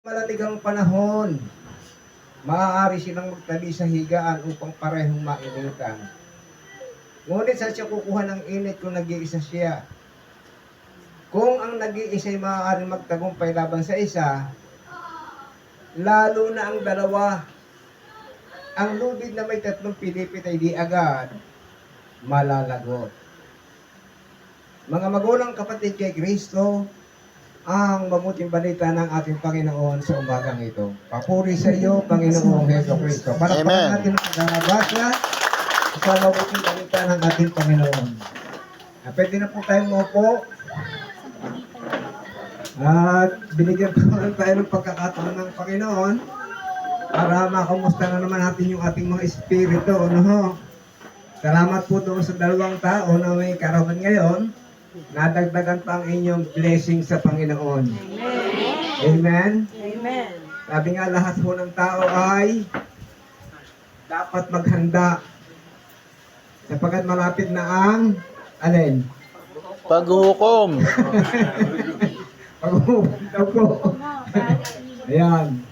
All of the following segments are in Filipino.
Malamig ang panahon, maaari silang magtabi sa higaan upang parehong mainitan. Ngunit saan siya kukuha ng init kung nag-iisa siya? Kung ang nag-iisa ay maaaring magtagumpay laban sa isa, lalo na ang dalawa. Ang lubid na may tatlong pilipit ay di agad malalagot. Mga magulang kapatid kay Kristo, ang mabuting balita ng ating Panginoon sa umagang ito. Papuri sa iyo, Panginoong Heso Kristo. Para natin ang pagbabasa sa mabuting balita ng ating Panginoon. Pwede na po tayong maupo. At binigyan po lang tayo ng pagkakataon ng Panginoon para makumusta na naman natin yung ating mga espiritu. Ano? Salamat po doon sa dalawang tao na may karaman ngayon. Nadagdagan pa ang inyong blessing sa Panginoon. Amen. Amen? Amen. Sabi nga lahat po ng tao ay dapat maghanda sapagkat malapit na ang alin? Paghuhukom. Paghuhukom daw po. Ayan.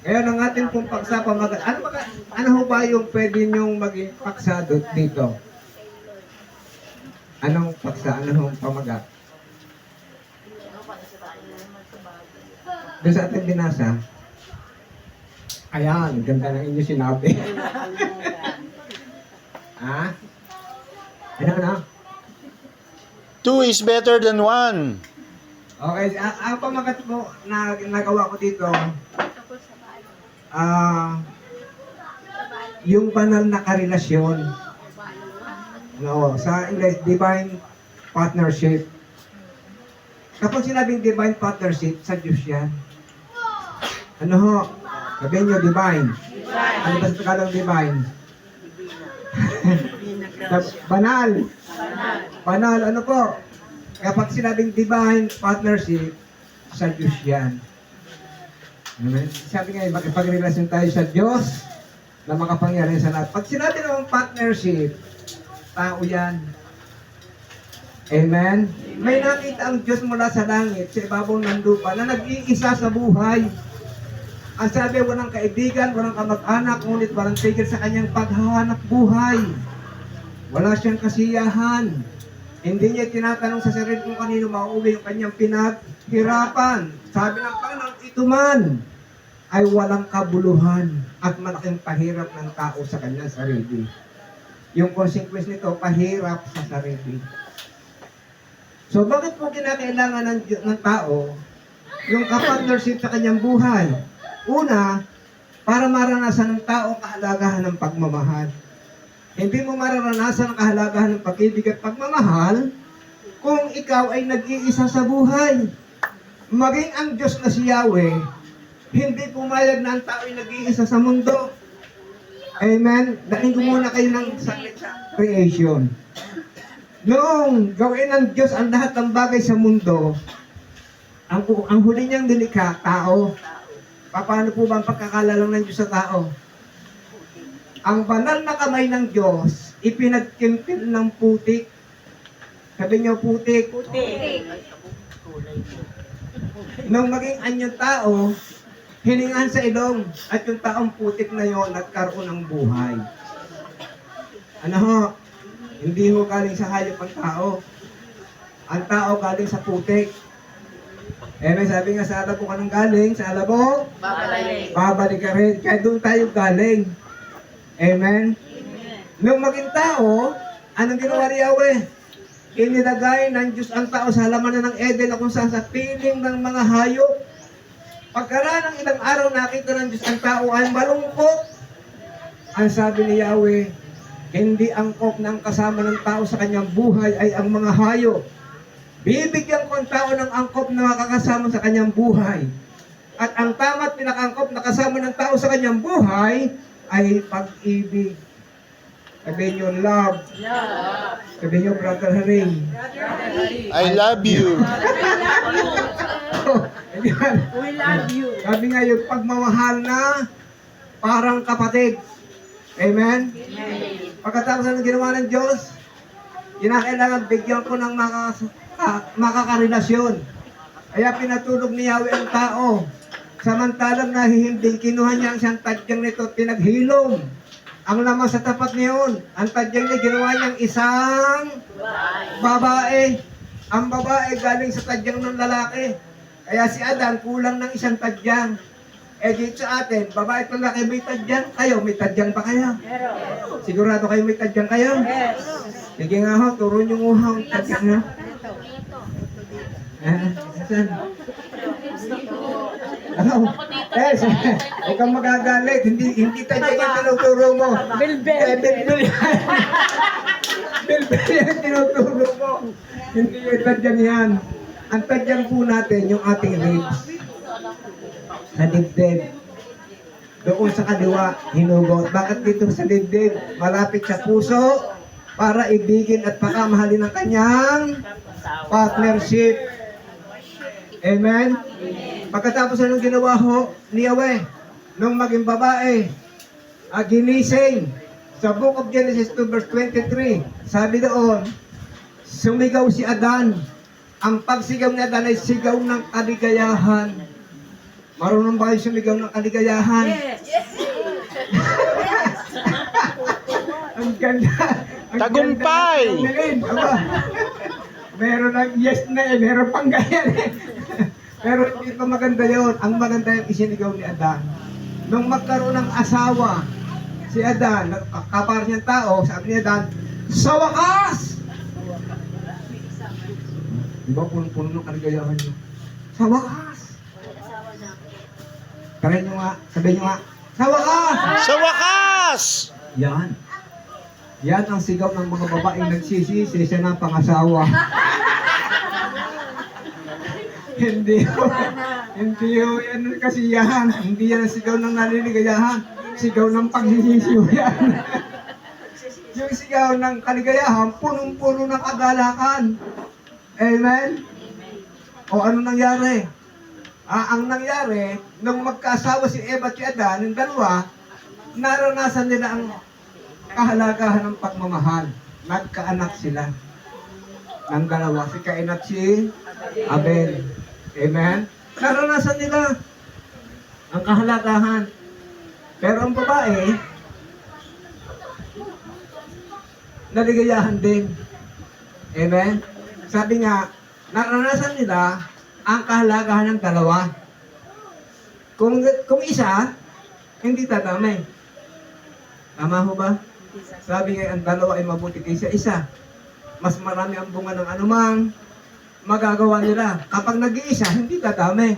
Ngayon ang ating pong paksa, ano ho ba yung pwede nyong maging paksa dito? Anong paksa? Anong pamagat? Doon sa ating binasa. Ayan, ganda ng inyo sinabi. Ha? Ano? Two is better than one. Okay, ang pamagat mo na nagawa ko dito, yung banal na karelasyon. No, sa English, divine partnership. Kapag sinabing divine partnership, sa Diyos yan. Ano ho? Sabihin nyo, divine. Ano ba sa Tagalog divine? Banal. Banal, ano po? Kapag sinabing divine partnership, sa Diyos yan. Sabi nga, makipagrelasyon tayo sa Diyos na makapangyarihan sa lahat. Pag sinabi naman partnership, tao yan. Amen? May nakita ang Diyos mula sa langit, sa ibabaw ng lupa, na nag-iisa sa buhay. Ang sabi, walang kaibigan, walang kamag-anak, ngunit walang tigil sa kanyang paghahanap buhay. Wala siyang kasiyahan. Hindi niya tinatanong sa sarili kung kanino mauwi yung kanyang pinaghirapan. Sabi ng Panginoon, ito man ay walang kabuluhan at malaking pahirap ng tao sa kanyang sarili. Yung consequence nito, pahirap sa sarili. So, bakit po kinakailangan ng tao yung kapartnership sa kanyang buhay? Una, para maranasan ng tao kahalagahan ng pagmamahal. Hindi mo mararanasan ang kahalagahan ng pag-ibig at pagmamahal kung ikaw ay nag-iisa sa buhay. Maging ang Diyos na si Yahweh, hindi pumayag na ang tao ay nag-iisa sa mundo. Amen? Dahin ko muna kayo ng saglit sa creation. Noong gawin ng Diyos ang lahat ng bagay sa mundo, ang huli niyang nilikha, tao. Paano po ba ang pagkakalalang ng Diyos sa tao? Ang banal na kamay ng Diyos, ipinagkimpil ng putik. Sabi niyo, putik. Putik. Nung maging anyong tao, hiningan sa ilong at yung taong putik na yon nagkaroon ng buhay. Ano ho? Hindi ho galing sa hayop ang tao. Ang tao galing sa putik. May sabi nga sa alabo ka nang galing, sa alabo, babalik ka rin. Kaya doon tayo galing. Amen? Nung maging tao, anong ginawa ni Yahweh? Inilagay ng Diyos ang tao sa halamanan ng Eden na kung saan sa piling ng mga hayop. Pagkaraan ng ilang araw, nakita ng Diyos ang tao ay malungkot. Ang sabi ni Yahweh, hindi angkop na ang kasama ng tao sa kanyang buhay ay ang mga hayop. Bibigyan ko ang tao ng angkop na makakasama sa kanyang buhay. At ang tama't pinakangkop na kasama ng tao sa kanyang buhay ay pag-ibig. Sabihin nyo, love. Sabihin nyo, Brother Haring. I love you. We love you. Sabi nga yung pagmamahal na parang kapatid. Amen? Amen. Pagkatapos ng ginawa ng Diyos, kinakailangan bigyan ko ng makakarelasyon. Kaya pinatulog ni Yahweh ang tao Samantalang nahihimbing, kinuha niya ang siyang tadyang nito at pinaghilom. Ang laman sa tapat niyon, ang tadyang niya ginawa niyang isang babae. Ang babae galing sa tadyang ng lalaki. Kaya si Adan kulang ng isang tadyang. Eh dito sa atin, babae at lalaki may tadyang. Kayo, may tadyang ba kayo? Sigurado kayo may tadyang kayo? Yes. Sige nga ho, turo niyo mo ho ang tadyang nyo. Saan? Ano? Huwag kang magagalit. Hindi tadyang yung tinuturo mo. Bilbel. Bilbel yung tinuturo mo. Hindi yung tadyang yan. Ang tadyang po natin, yung ating ribs. Sa dibdib. Doon sa kaliwa, hinugot. Bakit dito sa dibdib? Malapit sa puso para ibigin at pakamahalin ang kanyang partnership. Amen? Pagkatapos anong ginawa ho ni Yahweh, nung maging babae, ginising. Sa Book of Genesis 2 verse 23, sabi doon, sumigaw si Adan. Ang pagsigaw ni Adan ay sigaw ng kaligayahan. Marunong ba kayo sumigaw ng kaligayahan? Yes. Ang ganda. Ang Tagumpay! ganda ng galing. Aba, meron ng yes na eh, meron pang ganyan eh. Pero hindi pa maganda yun. Ang maganda yung isinigaw ni Adan. Nung magkaroon ng asawa, si Adan, kapar niyang tao, sabi ni Adan, sa wakas! Di ba puno-puno ng kaligayahan niyo? Sa wakas! Try nyo nga, sabihin nyo nga, sa wakas! Sa wakas! Yan. Yan ang sigaw ng mga babaeng nagsisisi siya ng pangasawa. Hindi ho. Hindi ho. Yan ang kasiyahan. Hindi yan ang sigaw ng naliligayahan. Sigaw ng pagsisisi ho yan. Yung sigaw ng kaligayahan, punong-puno ng kagalakan. Amen? O ano nangyari? Ang nangyari, nung magkaasawa si Eva at si Adan, yung dalawa, naranasan nila ang kahalagahan ng pagmamahal. Nagkaanak sila. Ng dalawa, si Cain at si Abel. Amen? Naranasan nila ang kahalagahan. Pero ang babae, naligayahan din. Amen? Sabi nga, naranasan nila ang kahalagahan ng dalawa. Kung isa, hindi tatamay. Tama ho ba? Sabi nga, ang dalawa ay mabuti kaysa isa. Mas marami ang bunga ng anumang magagawa nila. Kapag nag-iisa, hindi tatami.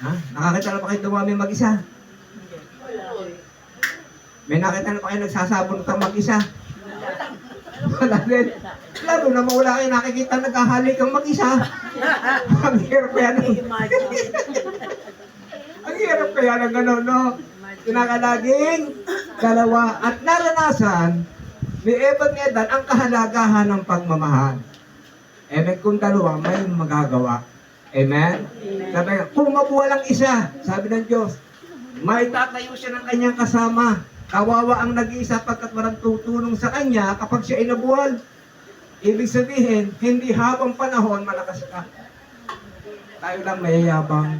Ha? Nakakita na pa kayo dumami mag-isa? May nakita na pa kayo nagsasabon ng mag-isa? Wala din. Lalo na wala kayo nakikita nagkahalik ang mag-isa. Ang hirap kaya ng... Ang hirap kaya ng gano'n, no? Kinakalaging dalawa at naranasan ni Eva at ni Adan ang kahalagahan ng pagmamahal. Amen. Kung dalawa, may magagawa. Amen? Sabi nga, kung mabuwalang isa, sabi ng Diyos, may tatayo siya ng kanyang kasama. Kawawa ang nag-iisa pagkat walang tutulong sa kanya kapag siya ay nabuwal. Ibig sabihin, hindi habang panahon, malakas ka. Tayo lang mayayabang.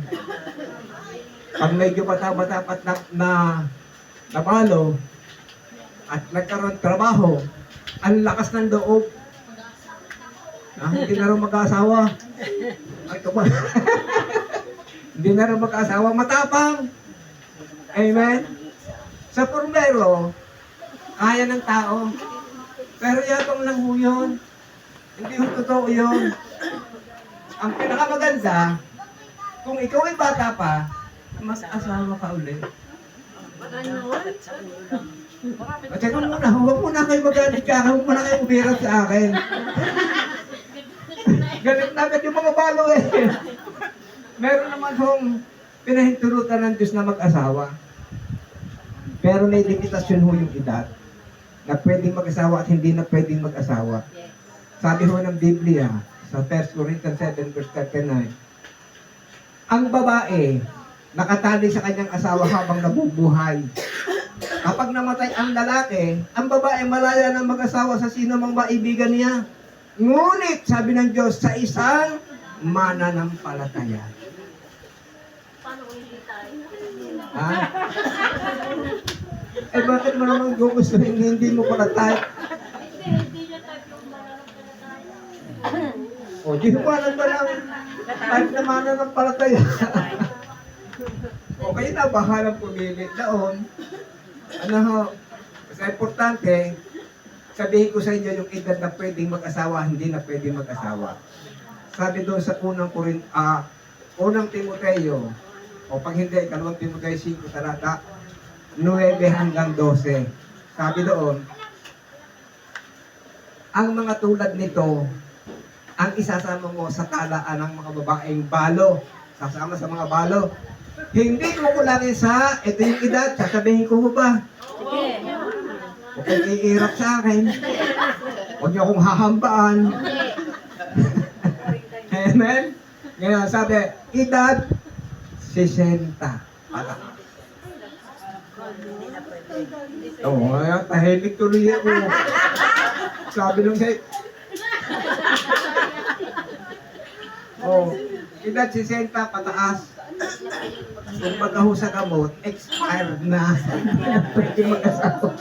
Pag medyo bata-bata pat na nabalo at nagkaroon trabaho, ang lakas ng loob. Hindi na rin mag-asawa. Ay, ito ba? Hindi na rin mag-asawa. Matapang. Amen? Sa pormero, kaya ng tao. Pero yabang lang ho yun. Hindi ho totoo yun. Ang pinakamaganda, kung ikaw ay bata pa, mas asawa ka ulit. At teka muna, huwag muna kayo magalit ka. Huwag muna kayo umirat sa akin. Galit na agad yung mga balo eh. Meron naman hong pinahinturutan ng Diyos na mag-asawa. Pero may limitasyon ho yung edad na pwedeng mag-asawa at hindi na pwedeng mag-asawa. Sabi ho ng Biblia sa 1 Corinthians 7 verse 39, ang babae nakatali sa kanyang asawa habang nabubuhay. Kapag namatay ang lalaki, ang babae malaya ng mag-asawa sa sino mang maibigan niya. Ngunit, sabi ng Diyos, sa isang mananampalataya. Ha? Eh bakit mo naman gugustuhin hindi mo pala type? O, di mo alam ba lang type naman na ng palataya? O, kayo na bahalang pumili doon. Ano ho? Basta importante, sabihin ko sa inyo yung edad na pwedeng mag-asawa, hindi na pwedeng mag-asawa. Sabi doon sa unang Timoteo, o pag hindi, ikalawang Timoteo 5, talata 9 hanggang 12. Sabi doon, ang mga tulad nito, ang isasama mo sa talaan ng mga babaeng balo. Sasama sa mga balo. Hindi ko kulangin sa, ito yung edad, sasabihin ko mo ba? Sige. Huwag kang iirap sa akin. Huwag niyo akong hahambaan. Amen? Ngayon, sabi, edad 60. Pataas. Oo, ngayon, tahimik tuloy ako. Sabi nung siya, edad 60, pataas. Kung pagkaho sa gamot, expired na. Pwede mag-asawa.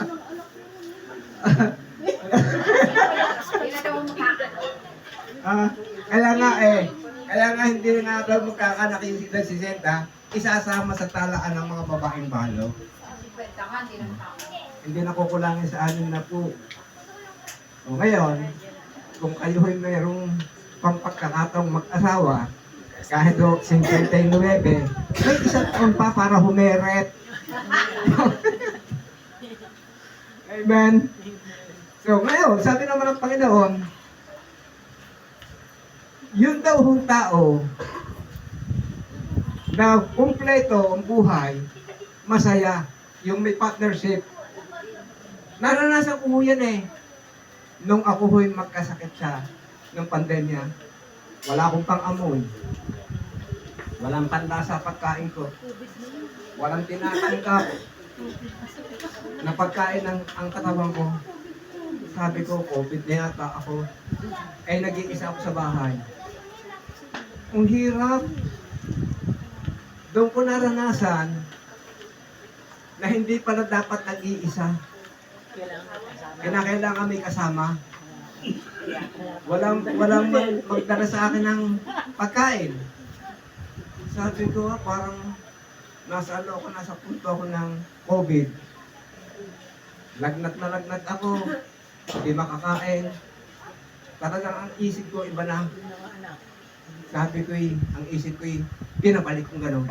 Kaya nga hindi na daw magkakanak yung edad 60, isasama sa talaan ng mga babaeng balo. Hindi na kukulangin sa 6 na po. O ngayon, kung kayo ay mayroong pampagkakataong mag-asawa, kahit do 59, may isang taon pa para humeret. Amen. So ngayon, sabi naman ng Panginoon, yun daw hong tao na kumpleto ang buhay, masaya, yung may partnership. Naranasan ko yan eh. Nung ako ho'y magkasakit siya ng pandemya, wala akong pang-amoy. Walang panlasa pagkain ko. Walang tinatanggap na pagkain ang katawan ko. Sabi ko, COVID na yata ako. Ay nag-iisa ako sa bahay. Ang hirap. Doon ko naranasan na hindi pala dapat nag-iisa. Kailangan may kasama. Walang magdala sa akin ng pagkain. Sabi ko, parang nasa punto ako ng COVID. Lagnat na lagnat ako. Hindi makakain. Talagang ang isip ko iba na. Sabi ko ang isip ko pinabalik kong gano'n.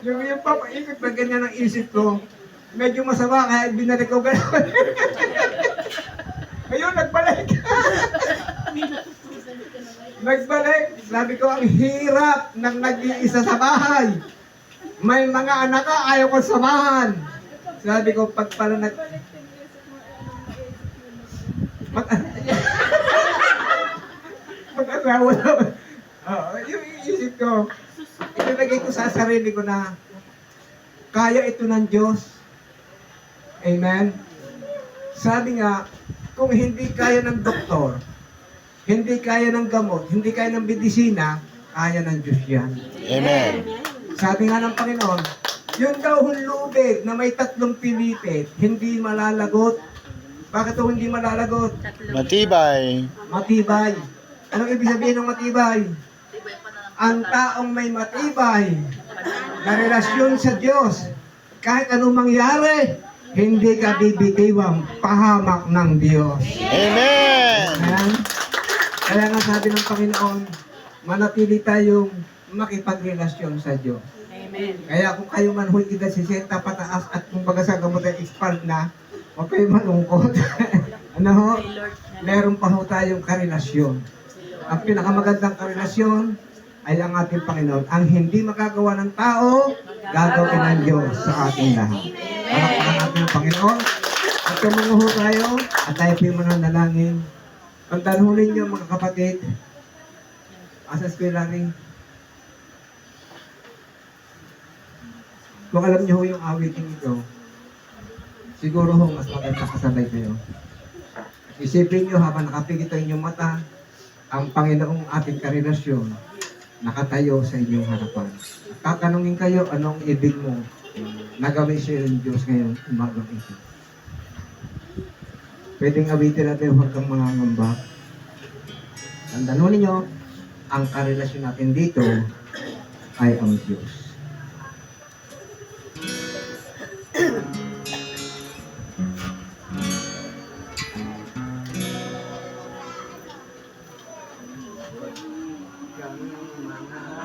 Yung papaikot na ganyan ang isip ko, medyo masama kaya binalik ko gano'n. Ayun, nagbalik. Nagbalik. Sabi ko, ang hirap ng nag-iisa sa bahay. May mga anak ka, ayaw ko samahan. Sabi ko, pag pala mag-asawa naman. Yung isip ko, itinagay ko sa sarili ko na kaya ito ng Diyos. Amen? Sabi nga, kung hindi kaya ng doktor, hindi kaya ng gamot, hindi kaya ng medisina, kaya ng Diyos yan. Amen. Sabi nga ng Panginoon, yung daw hulubig na may 3 pilipit, hindi malalagot. Bakit ito hindi malalagot? Matibay. Matibay. Anong ibig sabihin ng matibay? Ang taong may matibay na relasyon sa Diyos, kahit anong mangyari, hindi ka bibitiwang pahamak ng Diyos. Amen. Ayan. Kaya nga sabi ng Panginoon, manatili tayong makipagrelasyon sa Diyos. Amen. Kaya kung kayo man huy edad 60 pataas at kung baga sa gamot ay expired na, huwag kayo malungkot. Ano ho? Meron pa ho tayong karelasyon. Ang pinakamagandang karelasyon ay ang ating Panginoon. Ang hindi magagawa ng tao, gagawin ng Diyos sa ating lahat. Palakpakan natin ang Panginoon. At tumungo tayo at tayo po yung mananalangin. Pagdalhulin niyo mga kapatid, asa eskwela rin. Kung alam niyo ho yung awiting ito, siguro ho mas maganda kasabay kayo. Isipin niyo habang nakapigit ang inyong mata, ang Panginoong ating karelasyon nakatayo sa inyong harapan. Tatanungin kayo, anong ibig mo na gawin siya ng Diyos ngayon umagang ito? Pwedeng awitin natin huwag kang mangangamba. Tandaan ninyo, ang karelasyon natin dito ay ang Diyos.